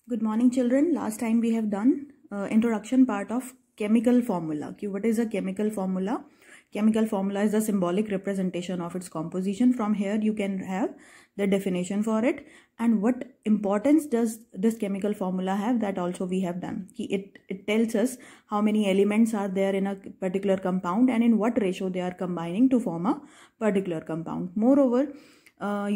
Good morning, children. Last time we have done introduction part of chemical formula. What is a chemical formula? Chemical formula is the symbolic representation of its composition. From here you can have the definition for it, and what importance does this chemical formula have, that also we have done. It tells us how many elements are there in a particular compound and in what ratio they are combining to form a particular compound. Moreover,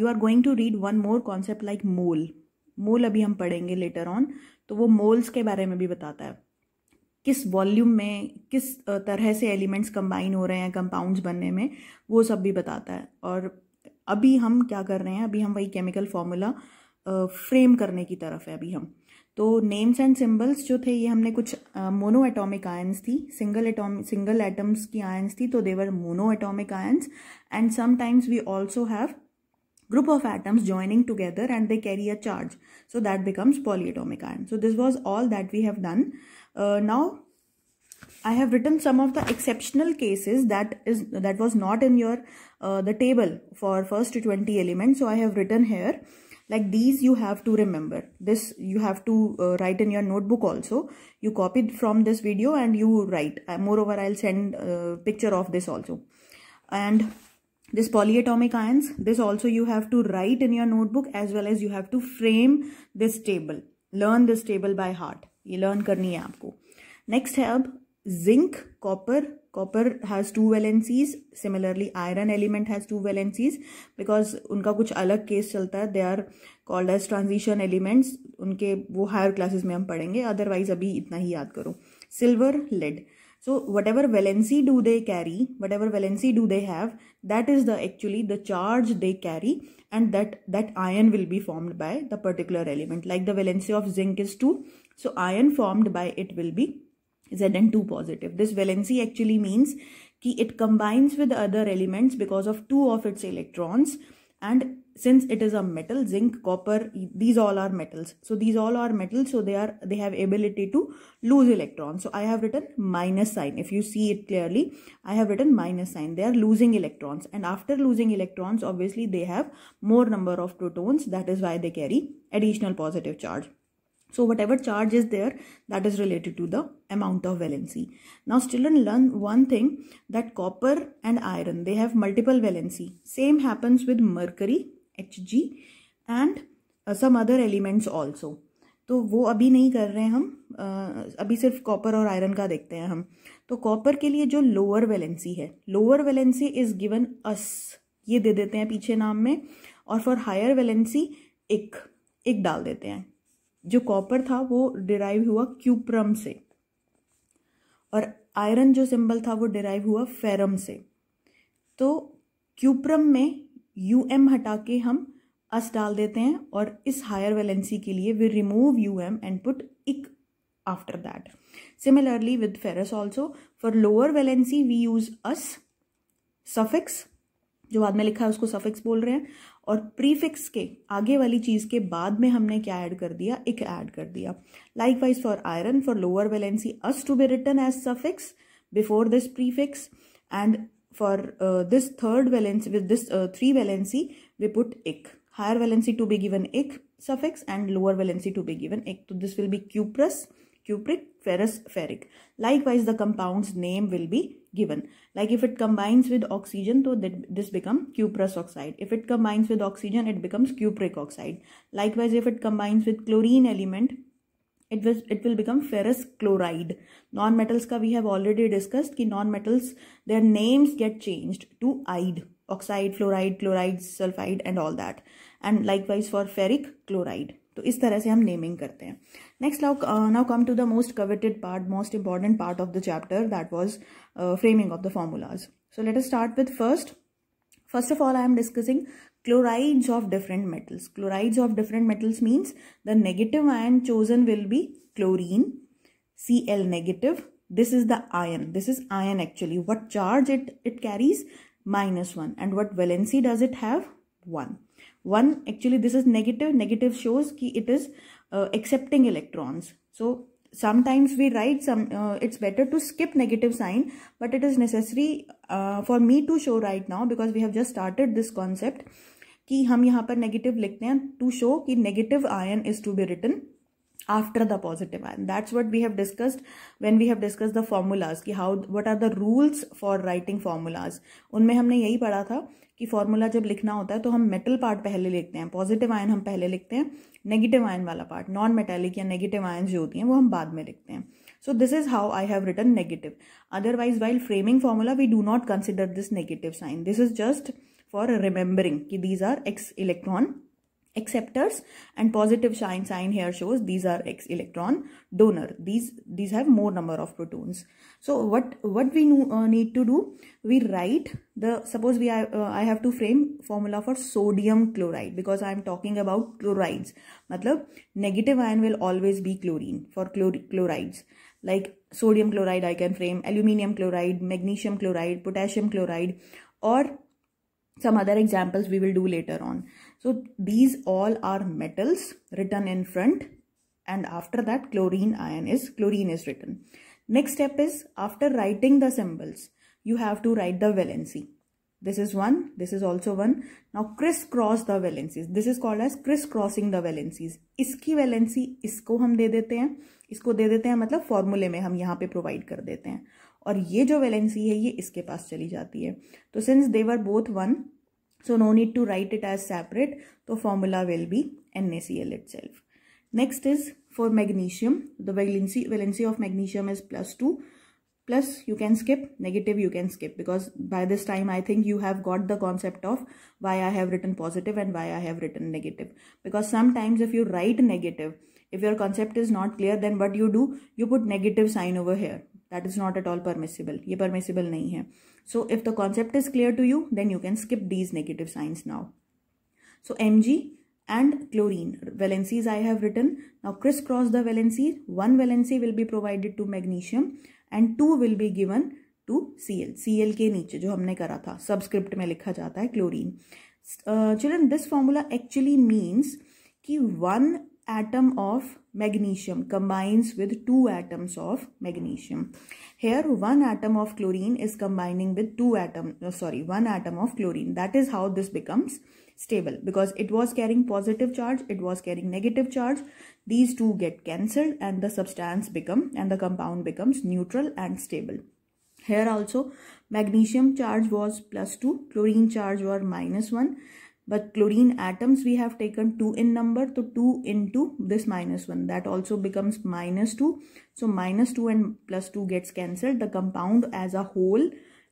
you are going to read one more concept like mole. मोल अभी हम पढ़ेंगे later on, तो वो moles के बारे में भी बताता है, किस वॉल्यूम में किस तरह से एलिमेंट्स कंबाइन हो रहे हैं कंपाउंड्स बनने में, वो सब भी बताता है. और अभी हम क्या कर रहे हैं, अभी हम वही केमिकल फॉर्मूला फ्रेम करने की तरफ है अभी हम. तो नेम्स एंड सिंबल्स जो थे ये हमने कुछ मोनो एटॉमिक आयंस थी, सिंगल एटम्स की आयंस थी, तो they are mono atomic ions. And sometimes we also have group of atoms joining together and they carry a charge, so that becomes polyatomic ion. So this was all that we have done. Now I have written some of the exceptional cases that was not in your the table for first 20 elements, so I have written here. Like these you have to remember. This you have to write in your notebook also. You copied from this video and you write. Moreover, I'll send picture of this also. And this polyatomic ions, this also you have to write in your notebook, as well as you have to frame this table. Learn this table by heart. ये learn करनी है आपको. Next है अब zinc, copper. Copper has 2 valencies. Similarly, iron element has 2 valencies because उनका कुछ अलग case चलता है. They are called as transition elements. उनके वो higher classes में हम पढ़ेंगे. Otherwise अभी इतना ही याद करो. Silver, lead. So whatever valency do they carry, whatever valency do they have, that is actually the charge they carry, and that ion will be formed by the particular element. Like the valency of zinc is 2, so ion formed by it will be Zn2 positive. This valency actually means कि it combines with other elements because of 2 of its electrons, and since it is a metal, zinc, copper, these all are metals. So these all are metals, so they have ability to lose electrons. So I have written minus sign. If you see it clearly, I have written minus sign. They are losing electrons, and after losing electrons, obviously they have more number of protons. That is why they carry additional positive charge. So whatever charge is there, that is related to the amount of valency. Now children, learn one thing, that copper and iron, they have multiple valency. Same happens with mercury, Hg, and some other elements also. तो वो अभी नहीं कर रहे हैं हम, अभी सिर्फ कॉपर और आयरन का देखते हैं हम. तो कॉपर के लिए जो लोअर वैलेंसी है, lower valency is given us, ये दे देते हैं पीछे नाम में. और फॉर हायर वैलेंसी एक डाल देते हैं. जो कॉपर था वो डिराइव हुआ क्यूप्रम से, और आयरन जो सिंबल था वो डिराइव हुआ फेरम से. तो क्यूप्रम में यूएम हटा के हम अस डाल देते हैं, और इस हायर वैलेंसी के लिए we remove um and put ic after that. Similarly with ferrous also, for lower valency we use ous, suffix जो बाद में लिखा है उसको सफिक्स बोल रहे हैं, और प्रीफिक्स के आगे वाली चीज के बाद में हमने क्या ऐड कर दिया, इक ऐड कर दिया. Likewise for iron, for lower valency has to be written as suffix before this prefix, and for this third valency, with this 3 valency, we put ic. Higher valency to be given ic suffix, and lower valency to be given ic. So this will be cuprous, cupric, ferrous, ferric. Likewise, the compound's name will be given. Like if it combines with oxygen, so this becomes cuprous oxide. If it combines with oxygen, it becomes cupric oxide. Likewise, if it combines with chlorine element, it will become ferrous chloride. Non-metals का we have already discussed कि non-metals, their names get changed to ide, oxide, fluoride, chloride, sulfide and all that. And likewise for ferric chloride. तो इस तरह से हम naming करते हैं. Next, now come to the most coveted part, most important part of the chapter, that was framing of the formulas. So let us start with first. First of all, I am discussing chlorides of different metals. Chlorides of different metals means the negative ion chosen will be chlorine, Cl negative. This is the ion. This is ion actually. What charge it carries? -1. And what valency does it have? 1. 1 actually, this is negative. Negative shows कि it is accepting electrons. So sometimes we write it's better to skip negative sign, but it is necessary for me to show right now because we have just started this concept कि हम यहाँ पर negative लिखते हैं to show कि negative ion is to be written after the positive ion. That's what we have discussed when we have discussed the formulas कि how what are the rules for writing formulas. उनमें हमने यही पढ़ा था कि formula जब लिखना होता है तो हम मेटल पार्ट पहले लिखते हैं, पॉजिटिव आयन हम पहले लिखते हैं, नेगेटिव आयन वाला पार्ट नॉन मेटेलिक या नेगेटिव आयन जो होती हैं वो हम बाद में लिखते हैं. So this is how I have written negative. Otherwise, while framing formula, we do not consider this negative sign. This is just for remembering कि these are X electron acceptors and positive sign here shows these are X electron donor. These have more number of protons. So what we need to do, we write the, suppose I have to frame formula for sodium chloride because I am talking about chlorides. मतलब negative ion will always be chlorine for chlorides. Like sodium chloride I can frame, aluminium chloride, magnesium chloride, potassium chloride, or some other examples we will do later on. So these all are metals written in front, and after that chlorine is written. Next step is, after writing the symbols, you have to write the valency. This is 1, this is also 1. Now crisscross the valencies. This is called as crisscrossing the valencies. इसकी valency इसको हम दे देते हैं, इसको दे देते हैं मतलब फॉर्मूले में हम यहाँ पे प्रोवाइड कर देते हैं, और ये जो वैलेंसी है ये इसके पास चली जाती है. तो since they were both 1, so no need to write it as separate, तो formula will be NaCl itself. Next is for magnesium, the valency of magnesium is +2. Plus you can skip, negative you can skip, because by this time I think you have got the concept of why I have written positive and why I have written negative. Because sometimes if you write negative, if your concept is not clear, then what you do, you put negative sign over here. That is not at all permissible. ये permissible नहीं है. So if the concept is clear to you, then you can skip these negative signs now. So Mg and chlorine valencies I have written. Now crisscross the valencies. One valency will be provided to magnesium and 2 will be given to Cl. Cl के नीचे जो हमने करा था subscript में लिखा जाता है chlorine. Children, this formula actually means कि 1 atom of magnesium combines with 2 atoms of magnesium. Here 1 atom of chlorine is combining with 1 atom of chlorine. That is how this becomes stable, because it was carrying positive charge, it was carrying negative charge. These two get cancelled and the substance and the compound becomes neutral and stable. Here also magnesium charge was +2, chlorine charge was -1. But chlorine atoms we have taken 2 in number, so 2 into this -1, that also becomes -2. So -2 and +2 gets cancelled. The compound as a whole,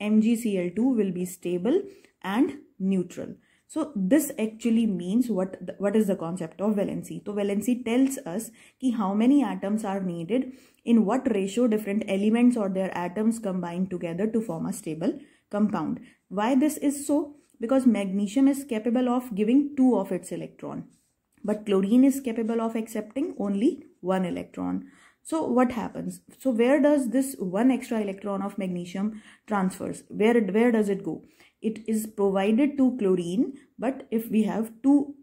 MgCl2, will be stable and neutral. So this actually means what is the concept of valency. So valency tells us कि how many atoms are needed, in what ratio different elements or their atoms combine together to form a stable compound. Why this is so? Because magnesium is capable of giving 2 of its electron, but chlorine is capable of accepting only 1 electron. So what happens? So where does this 1 extra electron of magnesium transfers? Where does it go? It is provided to chlorine, but if we have 2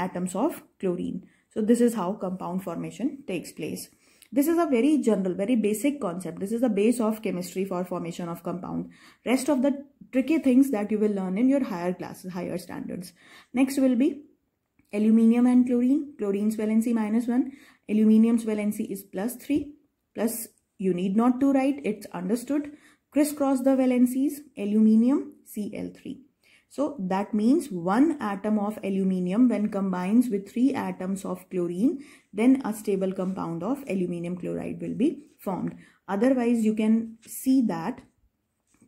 atoms of chlorine. So this is how compound formation takes place. This is a very general, very basic concept. This is the base of chemistry for formation of compound. Rest of the tricky things that you will learn in your higher classes, higher standards. Next will be aluminium and chlorine. Chlorine's valency -1. Aluminium's valency is +3. Plus you need not to write, it's understood. Crisscross the valencies, aluminium, Cl3. So that means 1 atom of aluminium when combines with 3 atoms of chlorine, then a stable compound of aluminium chloride will be formed. Otherwise you can see that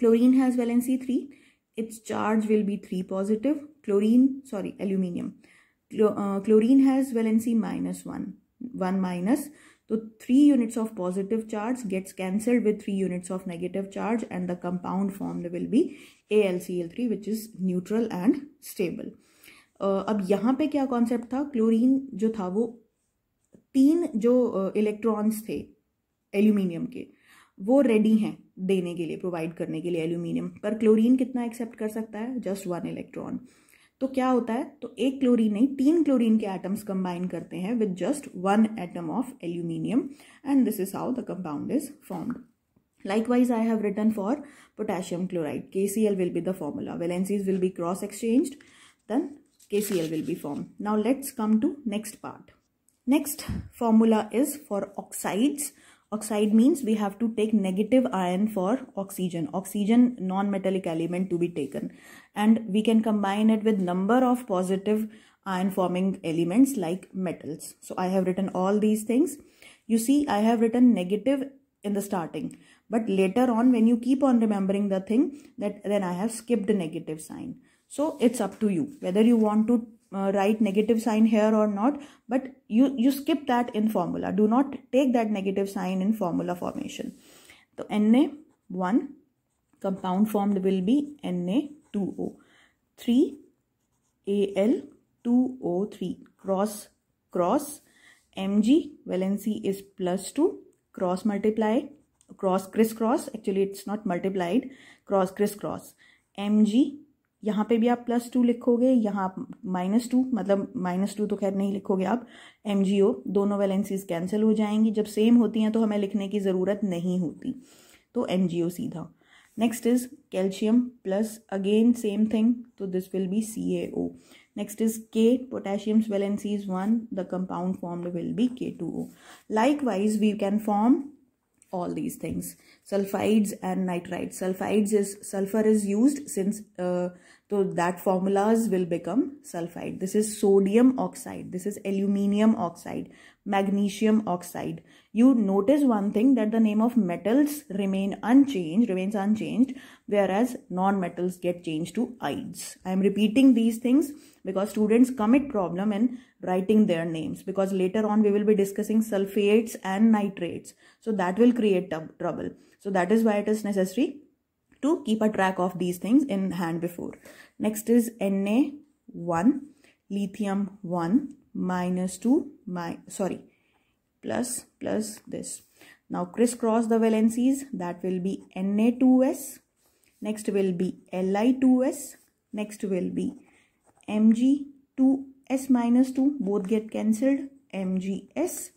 chlorine has valency 3, its charge will be 3 positive, aluminium. Chlorine has valency -1, 1 minus. So 3 units of positive charge gets cancelled with 3 units of negative charge, and the compound formed will be AlCl3, which is neutral and stable. अब यहाँ पे क्या concept था? Chlorine जो था वो 3 जो electrons थे एल्यूमिनियम के वो रेडी हैं देने के लिए, प्रोवाइड करने के लिए एल्यूमिनियम, पर क्लोरीन कितना एक्सेप्ट कर सकता है? Just 1 electron. तो क्या होता है? तो एक क्लोरीन नहीं, 3 क्लोरीन के एटम्स कंबाइन करते हैं with just 1 atom of aluminium, and this is how the compound is formed. Likewise, I have written for potassium chloride. KCl will be the formula. Valencies will be cross exchanged, then KCl will be formed. Now let's come to next part. Next formula is for oxides. Oxide means we have to take negative ion for oxygen. Oxygen, non-metallic element to be taken. And we can combine it with number of positive ion forming elements like metals. So I have written all these things. You see, I have written negative in the starting. But later on, when you keep on remembering the thing, then I have skipped the negative sign. So it's up to you whether you want to write negative sign here or not, but you skip that in formula. Do not take that negative sign in formula formation. So Na1 compound formed will be Na2O, 3Al2O3 cross Mg valency is +2, cross multiply, cross crisscross, actually it's not multiplied, cross crisscross Mg, यहाँ पे भी आप +2 लिखोगे, यहाँ -2, मतलब -2 तो खैर नहीं लिखोगे आप, MgO, दोनों वैलेंसीज कैंसिल हो जाएंगी. जब सेम होती हैं तो हमें लिखने की ज़रूरत नहीं होती, तो MgO सीधा. Next is calcium plus again same thing, तो this will be CaO. Next is K, potassium's valency is 1, the compound formed will be K2O. Likewise, we can form all these things, sulfides and nitrides. Sulfides is, sulfur is used since, so that formulas will become sulfide. This is sodium oxide, this is aluminium oxide, magnesium oxide. You notice one thing, that the name of metals remains unchanged, whereas non-metals get changed to ides. I am repeating these things because students commit problem in writing their names, because later on we will be discussing sulfates and nitrates, so that will create trouble. So that is why it is necessary to keep a track of these things in hand before. Next is Na1, lithium 1, -2, plus this. Now crisscross the valencies, that will be Na2S, next will be Li2S, next will be Mg2S -2, both get cancelled, Mgs,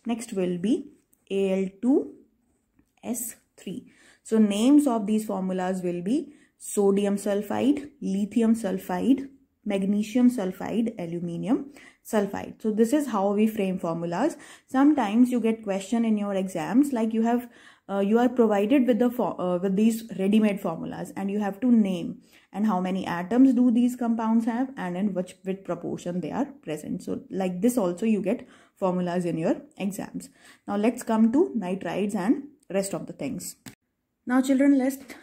next will be Al2S3. So names of these formulas will be sodium sulfide, lithium sulfide, magnesium sulfide, aluminium sulfide. So this is how we frame formulas. Sometimes you get question in your exams, like you are provided with with these ready-made formulas, and you have to name and how many atoms do these compounds have, and in which proportion they are present. So like this also you get formulas in your exams. Now let's come to nitrides and rest of the things. Now children,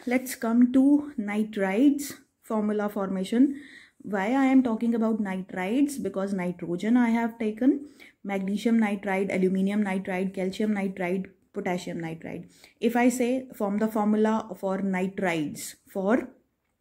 let's come to nitrides formula formation. Why I am talking about nitrides? Because nitrogen I have taken, magnesium nitride, aluminium nitride, calcium nitride, potassium nitride. If I say form the formula for nitrides for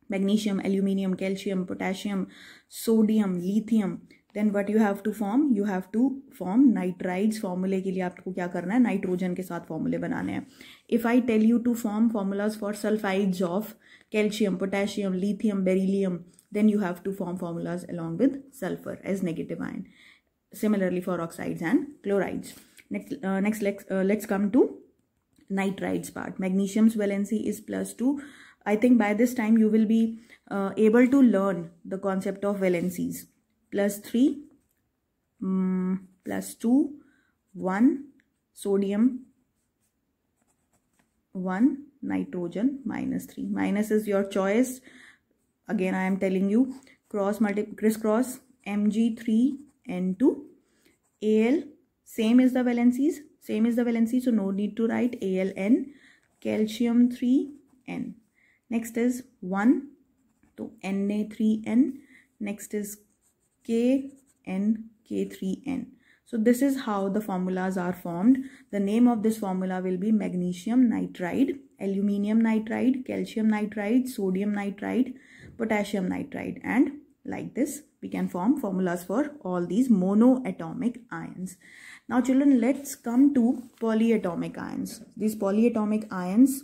magnesium, aluminium, calcium, potassium, sodium, lithium, then what you have to form? You have to form nitrides. formula के लिए आपको क्या करना है? Nitrogen के साथ फॉर्मूले बनाने हैं. If I tell you to form formulas for sulfides of calcium, potassium, lithium, beryllium, then you have to form formulas along with sulfur as negative ion. Similarly for oxides and chlorides. Next let's come to nitrides part. Magnesium's valency is +2. I think by this time you will be able to learn the concept of valencies. +3, +2, 1, sodium 1, nitrogen -3. Minus is your choice. Again I am telling you, crisscross Mg3N2, Al, same is the valencies, so no need to write Aln, calcium 3N. Next is 1, so Na3N, next is Kn, K3N. So this is how the formulas are formed. The name of this formula will be magnesium nitride, aluminium nitride, calcium nitride, sodium nitride, potassium nitride, and like this we can form formulas for all these monoatomic ions. Now children, let's come to polyatomic ions. These polyatomic ions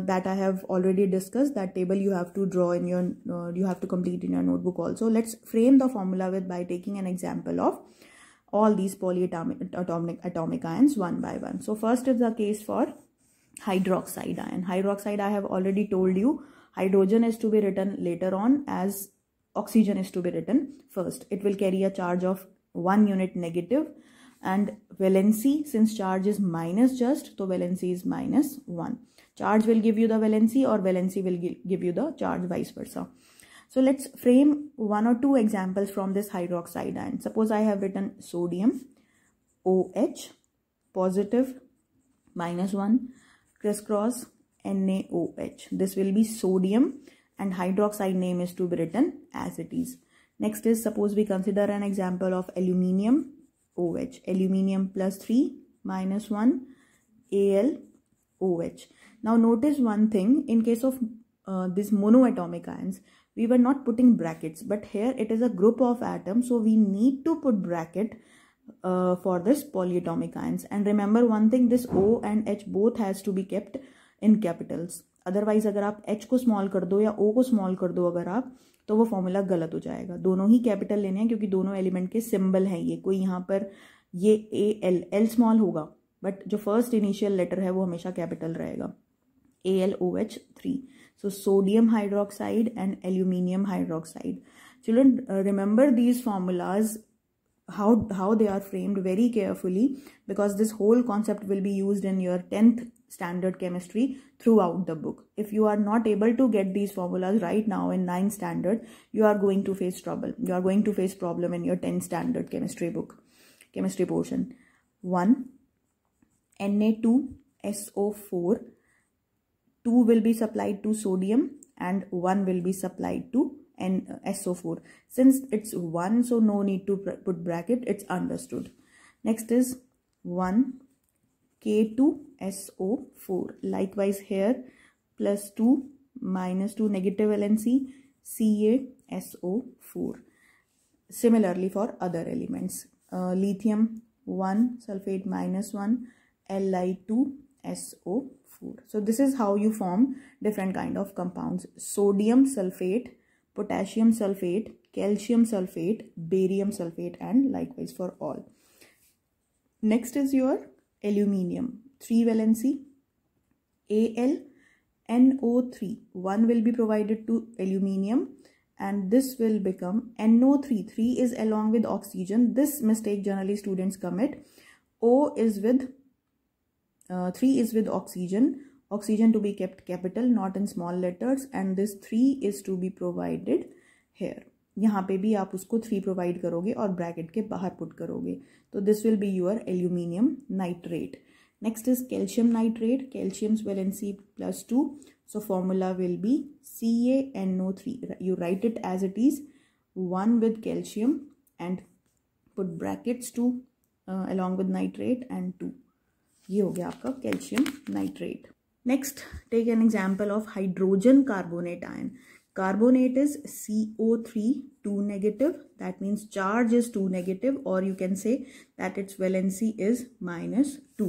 that I have already discussed, that table you have to draw in your you have to complete in your notebook also. Let's frame the formula by taking an example of all these polyatomic ions one by one. So first is the case for hydroxide ion. Hydroxide, I have already told you, hydrogen is to be written later on as oxygen is to be written first. It will carry a charge of 1 unit negative, and valency, since charge is minus just, so valency is minus 1. Charge will give you the valency or valency will give you the charge, vice versa. So let's frame 1 or 2 examples from this hydroxide ion. Suppose I have written sodium OH positive -1 crisscross NaOH. This will be sodium and hydroxide name is to be written as it is. Next is, suppose we consider an example of aluminium OH. Aluminium +3 -1 AlOH. Now notice one thing, in case of these monoatomic ions, we were not putting brackets, but here it is a group of atoms, so we need to put bracket for this polyatomic ions. And remember one thing, this O and H both has to be kept in capitals. Otherwise अगर आप H को small कर दो या O को small कर दो अगर आप, तो वो फॉर्मूला गलत हो जाएगा. दोनों ही कैपिटल लेने हैं क्योंकि दोनों एलिमेंट के सिंबल हैं. ये कोई यहाँ पर ये L स्मॉल होगा, बट जो फर्स्ट इनिशियल लेटर है वो हमेशा कैपिटल रहेगा. AlOH3. So sodium hydroxide and aluminium hydroxide. Children, remember these formulas, how they are framed very carefully, because this whole concept will be used in your 10th standard chemistry throughout the book. If you are not able to get these formulas right now in 9th standard, you are going to face trouble. You are going to face problem in your 10th standard chemistry book, chemistry portion. 1 Na2SO4, 2 will be supplied to sodium and 1 will be supplied to SO4. Since it's 1, so no need to put bracket, it's understood. Next is 1 K2SO4. Likewise here, +2 -2 negative valency CaSO4. Similarly for other elements, lithium 1 sulfate -1 Li2SO4. So this is how you form different kind of compounds: sodium sulfate, potassium sulfate, calcium sulfate, barium sulfate, and likewise for all. Next is your aluminium, 3 valency AlNO3. 1 will be provided to aluminium and this will become NO3. 3 is along with oxygen. This mistake generally students commit. O is with 3 is with oxygen. Oxygen to be kept capital, not in small letters, and this 3 is to be provided here. यहाँ पे भी आप उसको 3 provide करोगे और bracket के बाहर put करोगे, तो this will be your aluminium nitrate. Next is calcium nitrate. Calciums valency +2, so formula will be CaNO3. You write it as it is, 1 with calcium and put brackets 2 along with nitrate and 2. ये हो गया आपका calcium nitrate. Next take an example of hydrogen carbonate ion. Carbonate is CO3 2 negative, that means charge is 2 negative, or you can say that its valency is -2.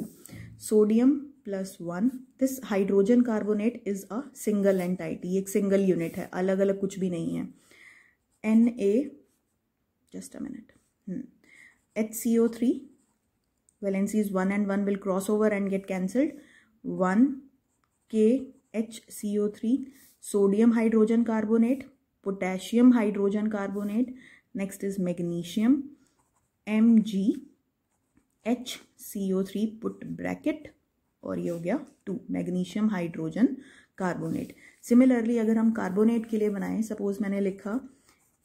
Sodium +1. This hydrogen carbonate is a single entity, एक single unit है, अलग अलग कुछ भी नहीं है. Na, just a minute, HCO3, valency is 1 and 1 will cross over and get cancelled. 1 KHCO3. Sodium hydrogen carbonate, potassium hydrogen carbonate. Next is magnesium, MgHCO3, put bracket, और ये हो गया 2 magnesium hydrogen carbonate. Similarly अगर हम carbonate के लिए बनाएं, suppose मैंने लिखा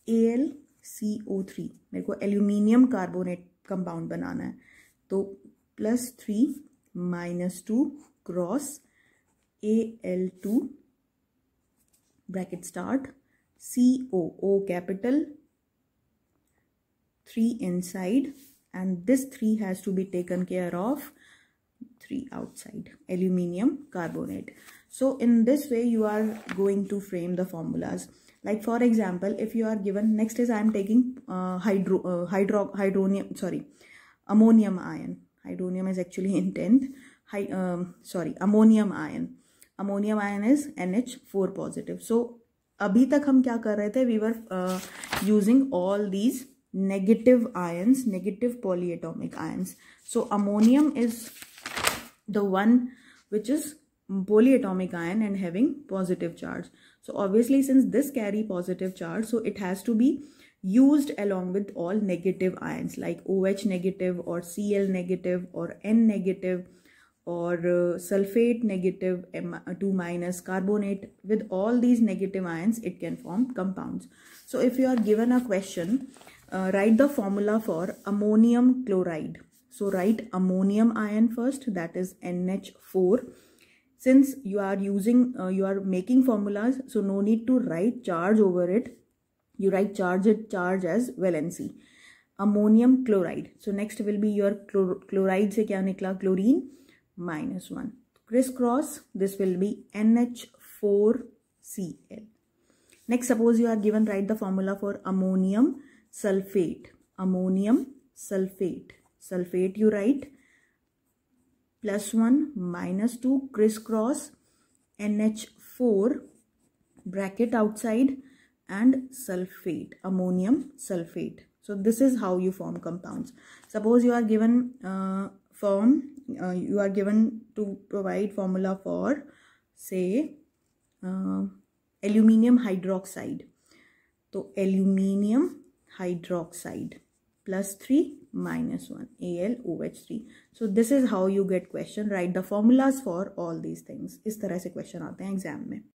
AlCO3, मेरे को एल्यूमिनियम कार्बोनेट कंपाउंड बनाना है, तो +3 -2 cross Al2 bracket start CO capital 3 inside, and this 3 has to be taken care of, 3 outside, aluminium carbonate. So in this way you are going to frame the formulas. Like for example, if you are given, next is I am taking ammonium ion. Hydronium is actually in 10th. Ammonium ion. Ammonium ion is NH4 positive. So अभी तक हम क्या कर रहे थे, we were using all these negative ions, negative polyatomic ions. So ammonium is the one which is polyatomic ion and having positive charge. So obviously since this carry positive charge, so it has to be used along with all negative ions like OH negative or Cl negative or N negative or sulfate negative, M2 minus, carbonate. With all these negative ions it can form compounds. So if you are given a question, write the formula for ammonium chloride. So write ammonium ion first, that is NH4. Since you are using, you are making formulas, so no need to write charge over it. You write charge as valency. Ammonium chloride. So next will be your chloride se kya nikla? Chlorine -1. Crisscross, this will be NH4Cl. Next, suppose you are given, write the formula for ammonium sulfate. Ammonium sulfate. Sulfate you write +1 -2 crisscross NH4 bracket outside and sulfate, ammonium sulfate. So this is how you form compounds. Suppose you are given you are given to provide formula for, say, aluminium hydroxide. So aluminium hydroxide +3 -1 AlOH3. So this is how you get question. Write the formulas for all these things. इस तरह से question आते हैं exam में.